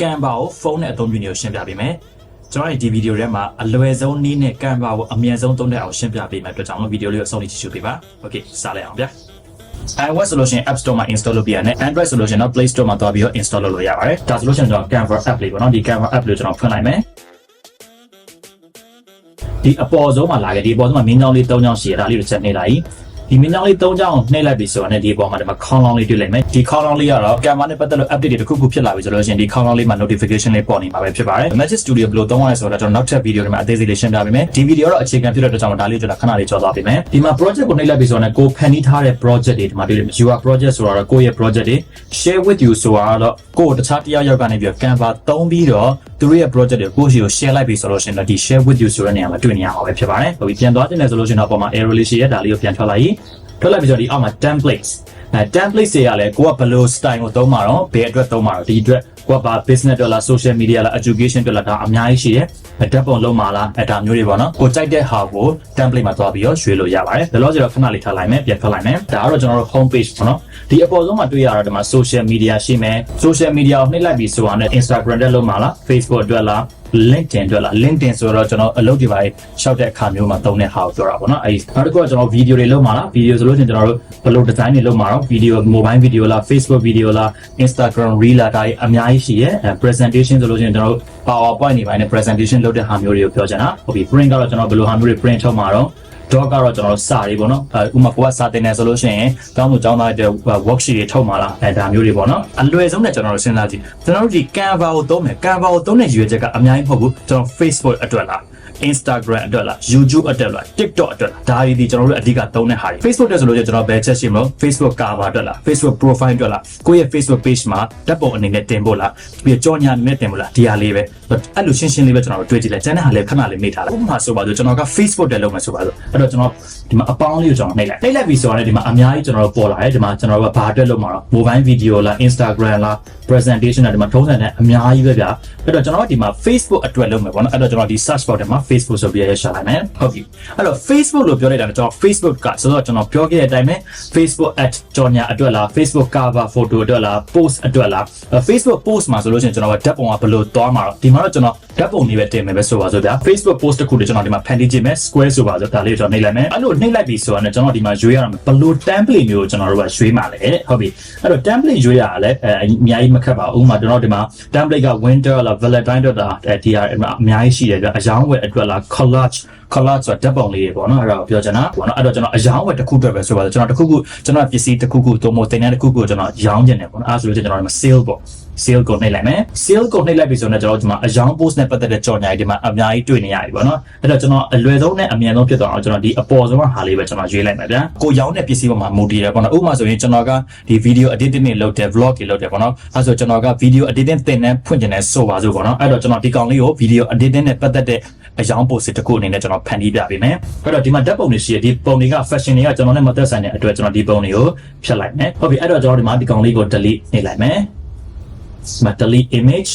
Canva ကိုဖုန်းနဲ့အသုံးပြုနေကိုရှင်းပြပေးမယ်ကျွန်တော်ဒီဗီဒီယိုထဲမှာအလွယ်ဆုံးနည်းနဲ့ Canva ကိုအမြန်ဆုံးသုံးတဲ့အောင်ရှင်းပြပေးမယ်အတွက်ကြောင့်ဗီဒီယိုလေးကိုအဆုံးထိကြည့်ရှုပေးပါ Okay စလိုက်အောင်ဗျာ iOS solution App Store မှာ install လုပ်ပြရတယ် Android solution တော့ Play Store မှာသွားပြီးတော့ install လုပ်လို့ရပါတယ်ဒါဆိုလို့ရှိရင်ကျွန်တော် Canva app လေးပေါ့နော်ဒီ Canva app လေးကျွန်တော်ဖွင့်လိုက်မယ်ဒီအပေါ်ဆုံးမှာလာခဲ့ဒီအပေါ်ဆုံးမှာမင်းကြောင်းလေး၃ကြောင်းရှိရဒါလေးကိုချက်နေလိုက်ဒီမင်းကြောင်းလေး၃ကြောင်းနှိပ်လိုက်ပြီဆိုတော့ဒီအပေါ်မှာဒီမှာ ခေါင်းလောင်းလေးတွေ့လိုက်မယ်ဒီခေါင်းလောင်းလေးကတော့ Canva နဲ့ပတ်သက်လို့ update တွေတစ်ခုခုဖြစ်လာပြီဆိုလို့ရှိရင်ဒီခေါင်းလောင်းလေးမှာ notification လေးပေါ်နေမှာပဲဖြစ်ပါတယ် Magic Studio ဘယ်လိုသုံးရလဲဆိုတော့ကျွန်တော်နောက်ထပ်ဗီဒီယိုတွေမှာအသေးစိတ်လေးရှင်းပြပေးမယ်ဒီဗီဒီယိုတော့အခြေခံဖြစ်တဲ့အတွက်ကြောင့်ဒါလေးကျွန်တော်ခဏလေးကြော်သွားပေးမယ်ဒီမှာ project ကိုနှိပ်လိုက်ပြီဆိုတော့ကိုဖန်တီးထားတဲ့ project တွေဒီမှာတွေ့တယ် your project ဆိုတော့ကိုယ့်ရဲ့ project တွေ share with you ဆိုတော့ကိုယ်တခြားတစ်ယောက်ကနေပြီး Canva သုံးပြီးတော့သူတို့ရဲ့ project တွေကိုယ့်ရှိကို share လိုက်ပြီဆိုလို့ရှိရင်တော့ဒီ share with you ဆိုတဲ့နေရာမှာတွေ့နေရမှာပဲဖြစ်ပါတယ်ဟုတ်ပြီပြန်သွားတင်တယ်ဆိုလို့ရှိရင်တော့ပေါ်မှာ arrow လေးရှိရဒါလေးကိုပြန်ထွက်လိုက်ထွက်လိုက်ပြီးတော့ဒီအောက်မှာ templates templates တွေကလည်းကိုကဘယ်လို style ကိုသုံးမှာတော့ဘယ်အတွက်သုံးမှာတော့ဒီအတွက်ကိုကဘာ business တွေလား social media လား education တွေလားဒါအများကြီးရှိတယ်ဓာတ်ပုံလုံးမှာလားဒါမျိုးတွေပေါ့နော်ကိုကြိုက်တဲ့ဟာကို template မှာသွားပြီးတော့ရွေးလို့ရပါတယ်ဒါလို့ဆိုတော့ခဏလေးထားလိုက်မယ်ပြန်ထွက်လိုက်မယ်ဒါကတော့ကျွန်တော်တို့ home page ပေါ့နော်ဒီအပေါ်ဆုံးမှာတွေ့ရတော့ဒီမှာ social media ရှိမယ် social media ကိုနှိပ်လိုက်ပြီးဆိုတော့ Instagram တက်လုံးမှာလား Facebook အတွက်လားLinkedIn အတွက်လား LinkedIn ဆိုတော့ကျွန်တော်အလုပ်တွေပါရှောက်တဲ့အခါမျိုးမှာသုံးတဲ့ဟာကိုပြောတာပေါ့နော်အဲဒီနောက်တစ်ခုကကျွန်တော်ဗီဒီယိုတွေလုပ်မှာလားဗီဒီယိုဆိုလို့ရှိရင်ကျွန်တော်တို့ဘယ်လို design တွေလုပ်မှာတော့ဗီဒီယို mobile video လား Facebook video လား Instagram reel လားဒါအများကြီးရှိရဲ presentation ဆိုလို့ရှိရင်ကျွန်တော်တို့ PowerPoint တွေပိုင်းနဲ့ presentation လုပ်တဲ့ဟာမျိုးတွေကိုပြောချင်တာဟုတ်ပြီ print ကတော့ကျွန်တော်ဘယ်လိုဟာမျိုးတွေ print ထုတ်မှာတော့တော့ကတော့ကျွန်တော်တို့စာတွေပေါ့နော်ဥပမာကိုကစာတင်နေဆိုလို့ရှိရင်တောင်းလို့ကျောင်းသားတွေ worksheet တွေထုတ်မှာလားဒါမျိုးတွေပေါ့နော်အလွယ်ဆုံးနဲ့ကျွန်တော်တို့စဉ်းစားကြည့်ကျွန်တော်တို့ဒီ Canva ကိုသုံးမယ် Canva ကိုသုံးတဲ့ရည်ရွယ်ချက်ကအများကြီးမဟုတ်ဘူးကျွန်တော် Facebook အတွက်လား Instagram အတွက်လား YouTube အတွက်လား TikTok အတွက်လားဒါတွေဒီကျွန်တော်တို့အဓိကသုံးတဲ့ဟာတွေ Facebook တက်ဆိုလို့ကျွန်တော်ဘယ်ချက်ရှိမလို့ Facebook cover အတွက်လား Facebook profile အတွက်လားကိုယ့်ရဲ့ Facebook page မှာဓာတ်ပုံအနေနဲ့တင်ဖို့လားပြီးကြော်ညာအနေနဲ့တင်ဖို့လားဒီဟာလေးပဲအဲ့လိုရှင်းရှင်းလေးပဲကျွန်တော်တို့တွေ့ကြည့်လိုက်ကျန်တဲ့ဟာလေးခဏလေးမေ့ထားလိုက်ဥပမာဆိုပါဆိုကျွန်တော်က Facebook တက်လုပ်မယ်ဆိုပါဆိုအဲ့တော့ကျွန်တော်ဒီမှာအပေါင်းလေးကိုကျွန်တော်နှိပ်လိုက်ပြီဆိုတော့ဒီမှာအများကြီးကျွန်တော်တို့ပေါ်လာတယ်ဒီမှာကျွန်တော်တို့ကဘာအတွက်လုပ်မှာတော့ mobile video လား Instagram လား presentation လားဒီမှာထုံးစံတဲ့အများကြီးပဲဗျာအဲ့တော့ကျွန်တော်တို့ဒီမှာ Facebook အတွက်လုပ်မယ်ပေါ့နော်အဲ့တော့ကျွန်တော်ဒီ search bar ထဲမှာ Facebook ဆိုပြီးရရှာလိုက်မယ်ဟုတ်ပြီအဲ့တော့ Facebook လို့ပြောလိုက်တာကျွန်တော် Facebook ကဆိုတော့ကျွန်တော်ပြောခဲ့တဲ့အတိုင်းပဲ Facebook at ကြော်ညာအတွက်လား Facebook cover photo အတွက်လား post အတွက်လား Facebook post မှာဆိုလို့ရှိရင်ကျွန်တော်ကဓာတ်ပုံကဘယ်လိုသွားမှာတော့ဒီမှာတော့ကျွန်တော်ဓာတ်ပုံလေးပဲတင်မယ်ပဲဆိုပါဆိုဗျာ Facebook post တစ်ခုတည်းကျွန်တော်ဒီမှာဖန်တီးခြင်းမယ် square ဆိုပါဆိုဒါလေးကိုကျွန်တော်နှိပ်လိုက်မယ်အဲ့လိုနှိပ်လိုက်ပြီဆိုတော့ကျွန်တော်ဒီမှာရွေးရအောင်ဘယ်လို template မျိုးကိုကျွန်တော်တို့ကရွေးမှာလဲဟုတ်ပြီအဲ့တော့ template ရွေးရတာလည်းအများကြီးမခက်ပါဘူးဥပမာကျွန်တော်ဒီမှာ template က winter လား valentine အတွက်လားဒီဟာအများကြီးရှိတယ်ဗျအယောင်းဝယ်အတွက်လား collage ဆိုဓာတ်ပုံလေးတွေပေါ့နော်အဲ့တော့ပြောချင်တာပေါ့နော်အဲ့တော့ကျွန်တော်အယောင်းဝယ်တစ်ခုအတွက်ပဲဆိုပါဆိုကျွန်တော်တစ်ခုခုကျွန်တော်ပစ္စည်းတစ်ခုခုသို့မဟုတ်တင်တဲ့တစ်ခုခုကျွန်တော်ရောင်းချင်တယ်ပေါ့နော်အဲ့ဆိုလို့ကျွန်တော်ဒီမှာ sale ပေါ့ sale ကိုနှိပ်လိုက်မယ် sale ကိုနှိပ်လိုက်ပြီဆိုတော့ကျွန်တော်ဒီမှာအယောင်း post နဲ့ပတ်သက်တဲ့ကြော်ညာတွေဒီမှာအများကြီးတွေ့နေရပြီပေါ့နော်အဲ့တော့ကျွန်တော်အလွယ်ဆုံးနဲ့အမြန်ဆုံးဖြစ်သွားအောင်ကျွန်တော်ဒီအပေါ်ဆုံးဟာလေးပဲကျွန်တော်ရွေးလိုက်မယ်ဗျာကိုရောင်းတဲ့ပစ္စည်းပေါ်မှာမူတည်တယ်ပေါ့နော်ဥပမာဆိုရင်ကျွန်တော်ကဒီ video editing တွေလုပ်တယ် vlog တွေလုပ်တယ်ပေါ့နော်အဲ့ဆိုကျွန်တော်က video editing သင်တန်းဖွင့်ချင်တယ်ဆိုပါစို့ပေါ့နော်အဲ့တော့ကျွန်တော်ဒီကောင်လေးကို video editing နဲ့ပတ်သက်တဲ့အယောင်း post တစ်ခုအနေနဲ့ကျွန်တော်ဖန်တီးပြပေးမယ်အဲ့တော့ဒီမှာဓာတ်ပုံတွေရှိတယ်ဒီပုံတွေက fashion တွေကကျွန်တော်နဲ့မသက်ဆိုင်တဲ့အတွက်ကျွန်တော်ဒီပုံတွေကိုဖြတ်လိုက်မယ်ဟုတ်ပြီအဲ့တော့ကျွန်တော်ဒီမှာဒီကောင်လေးကို delete နှိပ်လိုက်မယ်delete image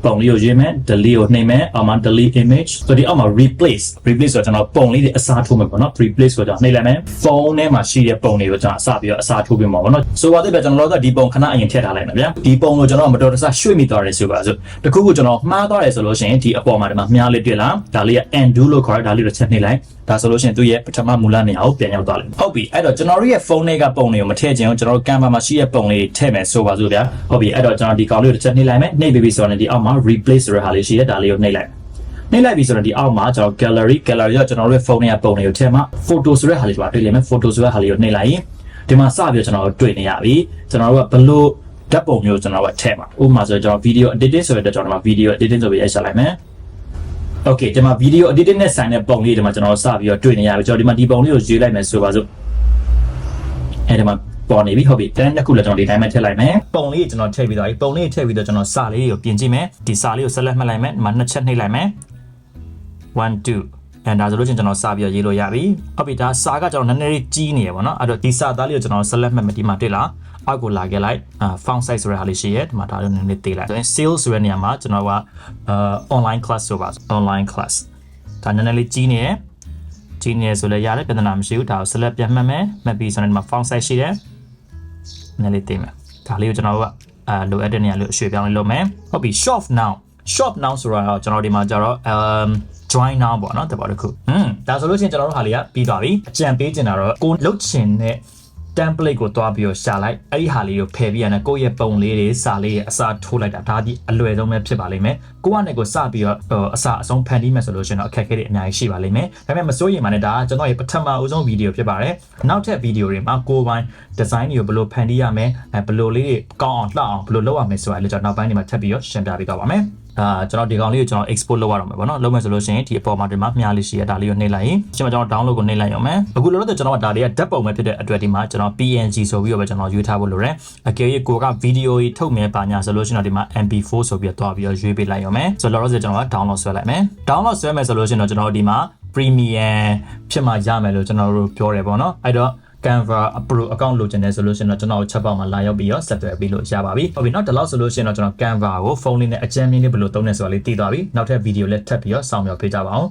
ပုံလေးကိုရွေးမယ် delete ကိုနှိပ်မယ်အောက်မှာ delete image ဆိုဒီအောက်မှာ replace ဆိုတော့ကျွန်တော်ပုံလေးတွေအစားထိုးမယ်ပေါ့နော် replace ဆိုတော့နှိပ်လိုက်မယ်ဖုန်းထဲမှာရှိတဲ့ပုံတွေကိုကျွန်တော်အစားပြီးတော့အစားထိုးပေးမှာပေါ့နော်ဆိုပါသေးပဲကျွန်တော်တို့ကဒီပုံခဏအရင်ထည့်ထားလိုက်မယ်ဗျာဒီပုံကိုကျွန်တော်မတော်တဆရွှေ့မိသွားတယ်ဆိုပါစို့တခုခုကျွန်တော်မှားသွားတယ်ဆိုလို့ရှိရင်ဒီအပေါ်မှာဒီမှာမြားလေးတွေ့လားဒါလေးက undo လို့ခေါ်တယ်ဒါလေးတော့ချက်နှိပ်လိုက်ဒါဆိုလို့ရှိရင်သူ့ရဲ့ပထမမူလနေရာကိုပြန်ရောက်သွားလိမ့်မယ်ဟုတ်ပြီအဲ့တော့ကျွန်တော်တို့ရဲ့ဖုန်းထဲကပုံတွေကိုမထည့်ချင်အောင်ကျွန်တော်တို့ Canva မှာရှိတဲ့ပုံလေးထည့်မယ်ဆိုပါစို့ဗျာဟုတ်ပြီအဲ့တော့ကျွန်တော်ဒီကောင်လေးကိုတစ်ချက်နှိပ်လိုက်မယ်နှိပ်ပြီးဆိုတော့ဒီအောက်မှာ replace ဆိုတဲ့ဟာလေးရှိတယ်ဒါလေးကိုနှိပ်လိုက်ပြီဆိုတော့ဒီအောက်မှာကျွန်တော် gallery ကကျွန်တော်တို့ရဲ့ဖုန်းထဲကပုံတွေကိုထည့်မှာ photo ဆိုတဲ့ဟာလေးပါတွေ့လိမ့်မယ် photo ဆိုတဲ့ဟာလေးကိုနှိပ်လိုက်ရင်ဒီမှာစပြီးကျွန်တော်တို့တွေ့နေရပြီကျွန်တော်တို့ကဘလို့ဓာတ်ပုံမျိုးကျွန်တော်တို့ထည့်မှာဥပမာဆိုကျွန်တော် video editing ဆိုတဲ့ကျွန်တော်တို့ video editing ဆိုပြီးရိုက်ရှာလိုက်မယ် Okay ဒီမှာ video editing နဲ့ဆိုင်တဲ့ပုံလေးဒီမှာကျွန်တော်စပြီးတော့တွေ့နေရပြီကျွန်တော်ဒီမှာဒီပုံလေးကိုရွေးလိုက်မယ်ဆိုပါစို့အဲဒီမှာပေါ်နေပြီဟုတ်ပြီတန်းတစ်ခုလည်းကျွန်တော်ဒီတိုင်းပဲထည့်လိုက်မယ်ပုံလေးကျွန်တော်ထည့်ပြီးတော့ဒီပုံလေးထည့်ပြီးတော့ကျွန်တော်စာလေးကိုပြင်ကြည့်မယ်ဒီစာလေးကိုဆက်လက်မှတ်လိုက်မယ်ဒီမှာနှစ်ချက်နှိပ်လိုက်မယ်1 2and ဒါဆိုလို့ချင်းကျွန်တော်စာပြီးတော့ရေးလို့ရပြီဟုတ်ပြီဒါစာကကျွန်တော်နည်းနည်းလေးကြီးနေရပါတော့အဲ့တော့ဒီစာသားလေးကိုကျွန်တော်ဆက်လက်မှတ်မယ်ဒီမှာတွေ့လားအောက်ကိုလာခဲ့လိုက်font size ဆိုတဲ့ဟာလေးရှိရဲဒီမှာဒါလည်းနည်းနည်းသေးလိုက်ဆိုရင် sales ဆိုတဲ့နေရာမှာကျွန်တော်ကonline class ဆိုပါ online class ဒါနည်းနည်းလေးကြီးနေရဆိုလည်းရတယ်ပြဿနာမရှိဘူးဒါကိုဆက်လက်ပြန်မှတ်မယ်မှတ်ပြီးဆိုရင်ဒီမှာ font size ရှိတယ်နည်းနည်းလေးသေးမယ်ဒါလေးကိုကျွန်တော်က လိုအပ်တဲ့နေရာလို့ရွှေ့ပြောင်းလေးလုပ်မယ်ဟုတ်ပြီ shop now ဆိုတော့ကျွန်တော်ဒီမှာကျတော့join now ပေါ့နော်တပေါ်တစ်ခုဒါဆိုလို့ရှိရင်ကျွန်တော်တို့ဟာလေးကပြီးသွားပြီအကြံပေးချင်တာတော့ကိုလုတ်ချင်တဲ့ template ကိုတွားပြီးတော့ရှာလိုက်အဲ့ဒီဟာလေးကိုဖယ်ပြီးရတယ်ကိုယ့်ရဲ့ပုံလေးတွေစာလေးတွေအစားထိုးလိုက်တာဒါဒီအလွယ်ဆုံးပဲဖြစ်ပါလိမ့်မယ်ကိုကနေကိုစပြီးတော့အစားအဆုံးဖန်တီးမယ်ဆိုလို့ရှိရင်တော့အခက်အခဲတွေအများကြီးရှိပါလိမ့်မယ်ဒါပေမဲ့မစိုးရိမ်ပါနဲ့ဒါကကျွန်တော်ရဲ့ပထမအဆုံးဗီဒီယိုဖြစ်ပါတယ်နောက်ထပ်ဗီဒီယိုတွေမှာကိုယ်ပိုင် design တွေကိုဘယ်လိုဖန်တီးရမလဲဘယ်လိုလေးတွေကောင်းအောင်လှအောင်ဘယ်လိုလုပ်ရမလဲဆိုတာလည်းကျွန်တော်နောက်ပိုင်းတွေမှာထပ်ပြီးတော့ရှင်းပြပေးသွားပါမယ်ကျွန်တော်ဒီကောင်လေးကိုကျွန်တော် export လုပ်ရတော့မယ်ပေါ့နော်လုပ်မယ်ဆိုလို့ရှိရင်ဒီအပေါ်မှာဒီမှာမြားလေးရှိရဒါလေးကိုနှိပ်လိုက်ရင်ကျွန်တော် download ကိုနှိပ်လိုက်ရအောင်မယ်အခုလောလောဆယ်ကျွန်တော်ကဒါလေးကဓာတ်ပုံပဲဖြစ်တဲ့အတွက်ဒီမှာကျွန်တော် PNG ဆိုပြီးတော့ပဲကျွန်တော်ရွေးထားဖို့လိုတယ်အကယ်၍ကိုကဗီဒီယိုကြီးထုတ်မယ်ပါညာဆိုလို့ရှိရင်တော့ဒီမှာ MP4 ဆိုပြီးတော့တွားပြီးတော့ရွေးပေးလိုက်ရအောင်မယ်ဆိုတော့လောလောဆယ်ကျွန်တော်က download ဆွဲလိုက်မယ် download ဆွဲမယ်ဆိုလို့ရှိရင်တော့ကျွန်တော်ဒီမှာ premium ဖြစ်မှရမယ်လို့ကျွန်တော်တို့ပြောတယ်ပေါ့နော်အဲ့တော့Canva Pro account လိုချင်တယ်ဆိုလို့ရှိရင်တော့ကျွန်တော်ချက်ပေါက်မှာလာရောက်ပြီးတော့ဆက်သွယ်ပေးလို့ရပါပြီ။ဟုတ်ပြီနော်ဒီလောက်ဆိုလို့ရှိရင်တော့ကျွန်တော် Canva ကိုဖုန်းလေးနဲ့အကြမ်းမြင့်လေးဘယ်လိုသုံးလဲဆိုတာလေးသိသွားပြီ။နောက်ထပ်ဗီဒီယိုလည်းထပ်ပြီးတော့စောင့်မျှော်ပေးကြပါအောင်။